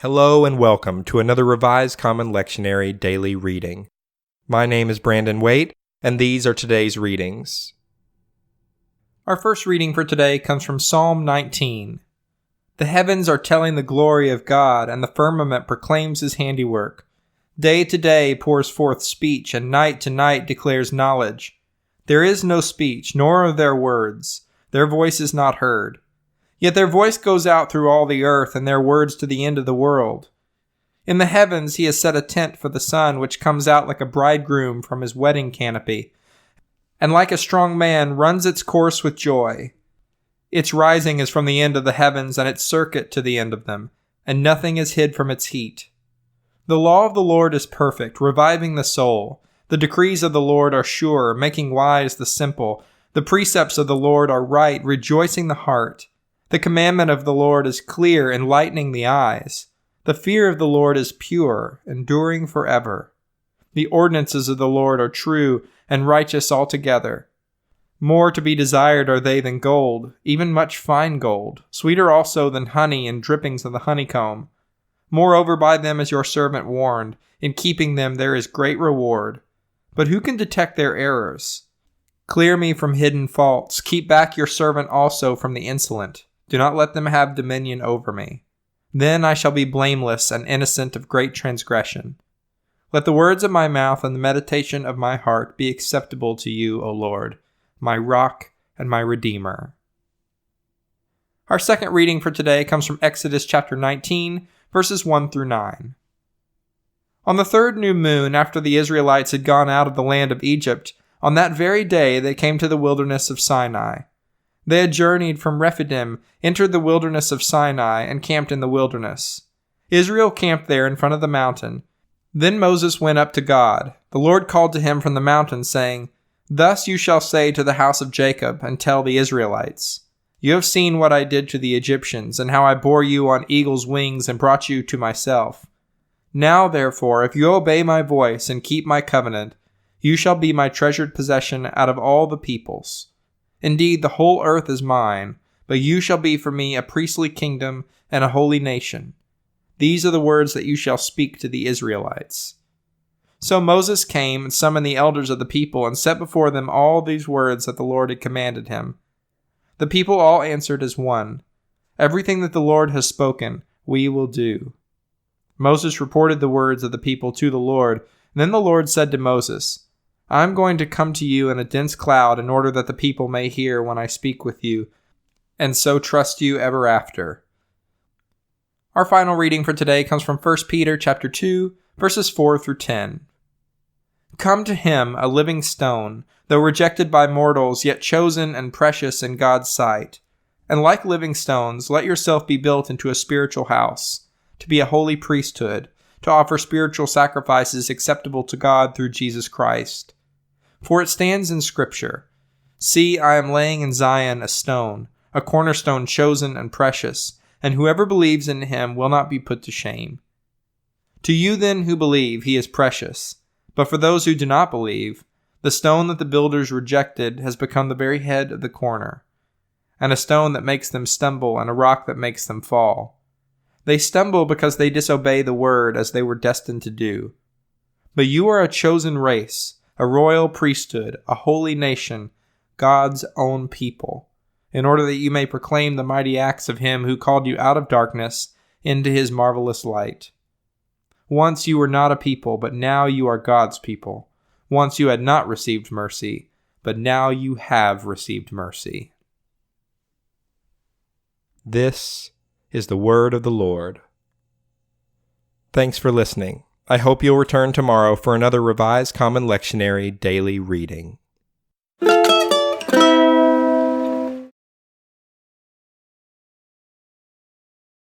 Hello and welcome to another Revised Common Lectionary daily reading. My name is Brandon Waite, and these are today's readings. Our first reading for today comes from Psalm 19. The heavens are telling the glory of God, and the firmament proclaims his handiwork. Day to day pours forth speech, and night to night declares knowledge. There is no speech, nor are there words. Their voice is not heard. Yet their voice goes out through all the earth, and their words to the end of the world. In the heavens he has set a tent for the sun, which comes out like a bridegroom from his wedding canopy, and like a strong man runs its course with joy. Its rising is from the end of the heavens, and its circuit to the end of them, and nothing is hid from its heat. The law of the Lord is perfect, reviving the soul. The decrees of the Lord are sure, making wise the simple. The precepts of the Lord are right, rejoicing the heart. The commandment of the Lord is clear, enlightening the eyes. The fear of the Lord is pure, enduring forever. The ordinances of the Lord are true and righteous altogether. More to be desired are they than gold, even much fine gold, sweeter also than honey and drippings of the honeycomb. Moreover, by them is your servant warned. In keeping them there is great reward. But who can detect their errors? Clear me from hidden faults. Keep back your servant also from the insolent. Do not let them have dominion over me. Then I shall be blameless and innocent of great transgression. Let the words of my mouth and the meditation of my heart be acceptable to you, O Lord, my rock and my redeemer. Our second reading for today comes from Exodus chapter 19, verses 1 through 9. On the third new moon, after the Israelites had gone out of the land of Egypt, on that very day they came to the wilderness of Sinai. They had journeyed from Rephidim, entered the wilderness of Sinai, and camped in the wilderness. Israel camped there in front of the mountain. Then Moses went up to God. The Lord called to him from the mountain, saying, Thus you shall say to the house of Jacob, and tell the Israelites, You have seen what I did to the Egyptians, and how I bore you on eagle's wings and brought you to myself. Now, therefore, if you obey my voice and keep my covenant, you shall be my treasured possession out of all the peoples. Indeed, the whole earth is mine, but you shall be for me a priestly kingdom and a holy nation. These are the words that you shall speak to the Israelites. So Moses came and summoned the elders of the people and set before them all these words that the Lord had commanded him. The people all answered as one, Everything that the Lord has spoken, we will do. Moses reported the words of the people to the Lord, and then the Lord said to Moses, I am going to come to you in a dense cloud in order that the people may hear when I speak with you, and so trust you ever after. Our final reading for today comes from 1 Peter chapter 2, verses 4 through 10. Come to him, a living stone, though rejected by mortals, yet chosen and precious in God's sight. And like living stones, let yourself be built into a spiritual house, to be a holy priesthood, to offer spiritual sacrifices acceptable to God through Jesus Christ. For it stands in Scripture, See, I am laying in Zion a stone, a cornerstone chosen and precious, and whoever believes in him will not be put to shame. To you then who believe, he is precious. But for those who do not believe, the stone that the builders rejected has become the very head of the corner, and a stone that makes them stumble and a rock that makes them fall. They stumble because they disobey the word as they were destined to do. But you are a chosen race, a royal priesthood, a holy nation, God's own people, in order that you may proclaim the mighty acts of him who called you out of darkness into his marvelous light. Once you were not a people, but now you are God's people. Once you had not received mercy, but now you have received mercy. This is the word of the Lord. Thanks for listening. I hope you'll return tomorrow for another Revised Common Lectionary daily reading.